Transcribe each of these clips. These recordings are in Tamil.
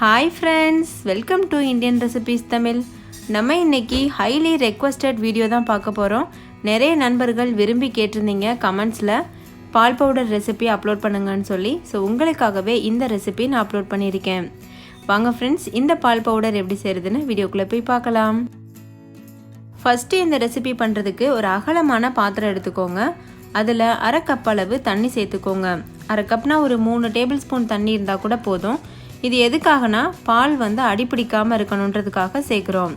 Hi friends, welcome to Indian Recipes Tamil. நம்ம இன்னைக்கு highly requested வீடியோ தான் பார்க்க போறோம். நிறைய நண்பர்கள் விரும்பி கேட்டிருந்தீங்க கமெண்ட்ஸ்ல பால் பவுடர் ரெசிபி அப்லோட் பண்ணுங்கன்னு சொல்லி. சோ உங்களுக்காகவே இந்த ரெசிபி நான் அப்லோட் பண்ணியிருக்கேன். வாங்க ஃப்ரெண்ட்ஸ், இந்த பால் பவுடர் எப்படி செய்யறதுன்னு வீடியோக்குள்ள போய் பார்க்கலாம். ஃபர்ஸ்ட் இந்த ரெசிபி பண்றதுக்கு ஒரு அகலமான பாத்திரம் எடுத்துக்கோங்க. அதில் அரை கப் அளவு தண்ணி சேர்த்துக்கோங்க. அரை கப்னா ஒரு 3 டேபிள் ஸ்பூன் தண்ணி இருந்தால் கூட போதும். இது எதுக்காகனா பால் அடிப்பிடிக்காமல் இருக்கணுன்றதுக்காக சேர்க்குறோம்.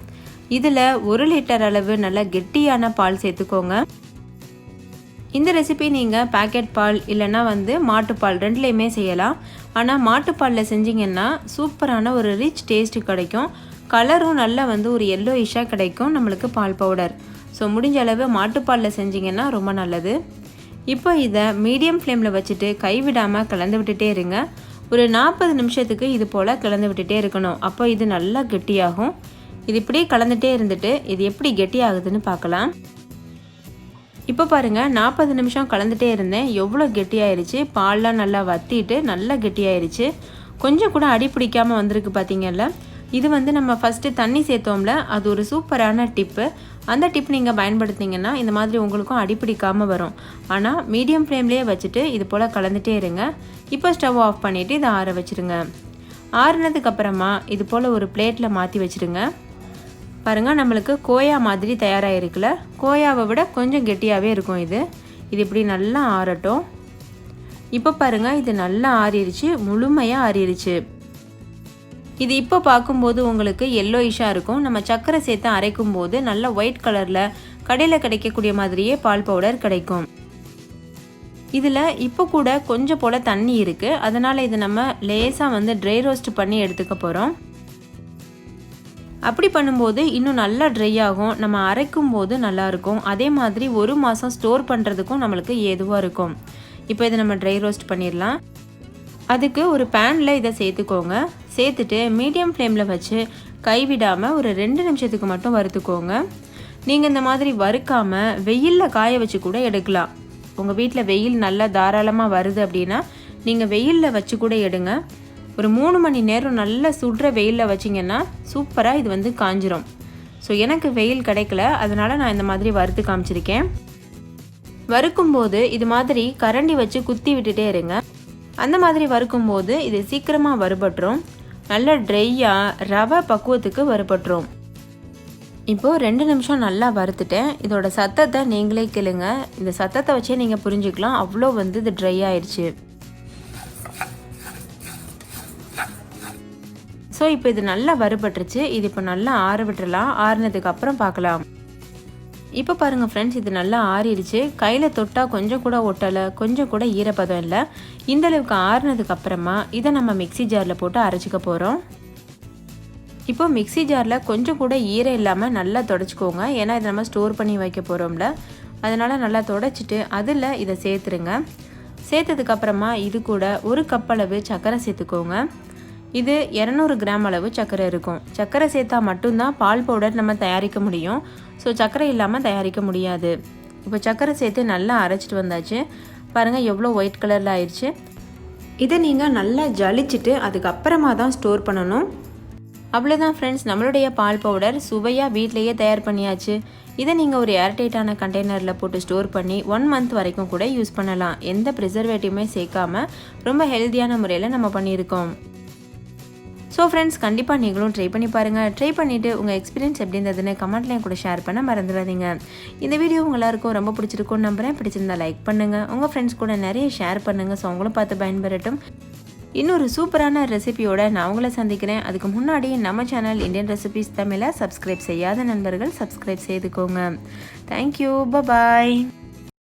இதில் 1 லிட்டர் அளவு நல்ல கெட்டியான பால் சேர்த்துக்கோங்க. இந்த ரெசிபி நீங்கள் பேக்கெட் பால் இல்லைன்னா மாட்டுப்பால் ரெண்டுலேயுமே செய்யலாம். ஆனால் மாட்டுப்பாலில் செஞ்சிங்கன்னா சூப்பரான ஒரு ரிச் டேஸ்ட்டு கிடைக்கும். கலரும் நல்லா ஒரு எல்லோயிஷாக கிடைக்கும் நம்மளுக்கு பால் பவுடர். ஸோ முடிஞ்ச அளவு மாட்டுப்பாலில் செஞ்சிங்கன்னா ரொம்ப நல்லது. இப்போ இதை மீடியம் ஃப்ளேமில் வச்சுட்டு கைவிடாமல் கலந்து விட்டுட்டே இருங்க. ஒரு 40 நிமிஷத்துக்கு இது போல் கலந்து விட்டுட்டே இருக்கணும். அப்போ இது நல்லா கெட்டியாகும். இது இப்படியே கலந்துகிட்டே இருந்துட்டு இது எப்படி கெட்டியாகுதுன்னு பார்க்கலாம். இப்போ பாருங்கள், 40 நிமிஷம் கலந்துகிட்டே இருந்தேன். எவ்வளோ கெட்டியாயிருச்சு. பால்லாம் நல்லா வற்றிட்டு நல்லா கெட்டியாயிருச்சு. கொஞ்சம் கூட அடி பிடிக்காமல் வந்திருக்கு பார்த்தீங்கல்ல. இது நம்ம ஃபஸ்ட்டு தண்ணி சேர்த்தோம்ல, அது ஒரு சூப்பரான டிப்பு. அந்த டிப் நீங்கள் பயன்படுத்திங்கன்னா இந்த மாதிரி உங்களுக்கும் அடிப்பிடிக்காமல் வரும். ஆனால் மீடியம் ஃப்ளேம்லேயே வச்சுட்டு இது போல் கலந்துகிட்டே இருங்க. இப்போ ஸ்டவ் ஆஃப் பண்ணிவிட்டு இதை ஆற வச்சுருங்க. ஆறுனதுக்கப்புறமா இது போல் ஒரு பிளேட்டில் மாற்றி வச்சுருங்க. பாருங்கள், நம்மளுக்கு கோயா மாதிரி தயாராகிருக்குல்ல. கோயாவை விட கொஞ்சம் கெட்டியாகவே இருக்கும் இது. இப்படி நல்லா ஆறட்டும். இப்போ பாருங்கள், இது நல்லா ஆறிடுச்சு, முழுமையாக ஆறிடுச்சு. இது இப்போ பார்க்கும்போது உங்களுக்கு எல்லோயிஷாக இருக்கும். நம்ம சர்க்கரை சேர்த்து அரைக்கும் போது நல்ல ஒயிட் கலரில் கடையில் கிடைக்கக்கூடிய மாதிரியே பால் பவுடர் கிடைக்கும். இதில் இப்போ கூட கொஞ்சம் போல் தண்ணி இருக்குது. அதனால் இது நம்ம லேசாக ட்ரை ரோஸ்ட் பண்ணி எடுத்துக்க போகிறோம். அப்படி பண்ணும்போது இன்னும் நல்லா ட்ரை ஆகும். நம்ம அரைக்கும் போது நல்லாயிருக்கும். அதே மாதிரி 1 மாதம் ஸ்டோர் பண்ணுறதுக்கும் நம்மளுக்கு ஏதுவாக இருக்கும். இப்போ இதை நம்ம ட்ரை ரோஸ்ட் பண்ணிடலாம். அதுக்கு ஒரு பேனில் இதை சேர்த்துக்கோங்க. சேர்த்துட்டு மீடியம் ஃப்ளேமில் வச்சு கைவிடாமல் ஒரு 2 நிமிஷத்துக்கு மட்டும் வறுத்துக்கோங்க. நீங்கள் இந்த மாதிரி வறுக்காமல் வெயிலில் காய வச்சு கூட எடுக்கலாம். உங்கள் வீட்டில் வெயில் நல்லா தாராளமாக வருது அப்படின்னா நீங்கள் வெயிலில் வச்சு கூட எடுங்க. ஒரு 3 மணி நேரம் நல்லா சுடுற வெயிலில் வச்சிங்கன்னா சூப்பராக இது காஞ்சிரும். ஸோ எனக்கு வெயில் கிடைக்கல, அதனால் நான் இந்த மாதிரி வறுத்து காமிச்சிருக்கேன். வறுக்கும்போது இது மாதிரி கரண்டி வச்சு குத்தி விட்டுட்டே இருங்க. அந்த மாதிரி வறுக்கும்போது இது சீக்கிரமாக வறுபட்டுரும். நல்லா ட்ரையாக ரவை பக்குவத்துக்கு வறுபட்டுரும். இப்போது 2 நிமிஷம் நல்லா வறுத்துட்டேன். இதோட சத்தத்தை நீங்களே கேளுங்க. இந்த சத்தத்தை வச்சே நீங்கள் புரிஞ்சுக்கலாம் அவ்வளோ இது ட்ரை ஆயிடுச்சு. ஸோ இப்போ இது நல்லா வறுபட்டுருச்சு. இது இப்போ நல்லா ஆற விட்டுறலாம். ஆறுனதுக்கு அப்புறம் பார்க்கலாம். இப்போ பாருங்கள் ஃப்ரெண்ட்ஸ், இது நல்லா ஆறிடுச்சு. கையில் தொட்டால் கொஞ்சம் கூட ஒட்டலை, கொஞ்சம் கூட ஈரப்பதம் இல்லை. இந்தளவுக்கு ஆறுனதுக்கு அப்புறமா இதை நம்ம மிக்சி ஜாரில் போட்டு அரைச்சிக்க போகிறோம். இப்போ மிக்சி ஜாரில் கொஞ்சம் கூட ஈரம் இல்லாமல் நல்லா தொடச்சிக்கோங்க. ஏன்னா இதை நம்ம ஸ்டோர் பண்ணி வைக்க போகிறோம்ல, அதனால் நல்லா தொடச்சிட்டு அதில் இதை சேர்த்துருங்க. சேர்த்ததுக்கப்புறமா இது கூட 1 கப் அளவு சர்க்கரை சேர்த்துக்கோங்க. இது 200 கிராம் அளவு சர்க்கரை இருக்கும். சர்க்கரை சேர்த்தா மட்டும்தான் பால் பவுடர் நம்ம தயாரிக்க முடியும். ஸோ சர்க்கரை இல்லாமல் தயாரிக்க முடியாது. இப்போ சர்க்கரை சேர்த்து நல்லா அரைச்சிட்டு வந்தாச்சு. பாருங்கள் எவ்வளோ ஒயிட் கலரில் ஆயிடுச்சு. இதை நீங்கள் நல்லா ஜலிச்சுட்டு அதுக்கப்புறமா தான் ஸ்டோர் பண்ணணும். அவ்வளோதான் ஃப்ரெண்ட்ஸ், நம்மளுடைய பால் பவுடர் சுவையாக வீட்டிலையே தயார் பண்ணியாச்சு. இதை நீங்கள் ஒரு ஏர்டைட்டான கண்டெய்னரில் போட்டு ஸ்டோர் பண்ணி 1 மந்த் வரைக்கும் கூட யூஸ் பண்ணலாம். எந்த ப்ரிசர்வேட்டிவுமே சேர்க்காம ரொம்ப ஹெல்த்தியான முறையில் நம்ம பண்ணியிருக்கோம். ஸோ ஃப்ரெண்ட்ஸ், கண்டிப்பாக நீங்களும் ட்ரை பண்ணி பாருங்கள். ட்ரை பண்ணிவிட்டு உங்கள் எக்ஸ்பீரியன்ஸ் எப்படி இருந்ததுன்னு கமெண்ட்லேயும் கூட ஷேர் பண்ண மறந்துடாதீங்க. இந்த வீடியோ உங்கள் எல்லாருக்கும் ரொம்ப பிடிச்சிருக்கும்னு நம்புகிறேன். பிடிச்சிருந்தா லைக் பண்ணுங்கள். உங்கள் ஃப்ரெண்ட்ஸ் கூட நிறைய ஷேர் பண்ணுங்கள். ஸோ அவங்களும் பார்த்து பயன்பெறட்டும். இன்னொரு சூப்பரான ரெசிபியோட நான் உங்களை சந்திக்கிறேன். அதுக்கு முன்னாடி நம்ம சேனல் இந்தியன் ரெசிபிஸ் தமிழை சப்ஸ்கிரைப் செய்யாத நண்பர்கள் சப்ஸ்கிரைப் செய்துக்கோங்க. தேங்க்யூ, பாய்.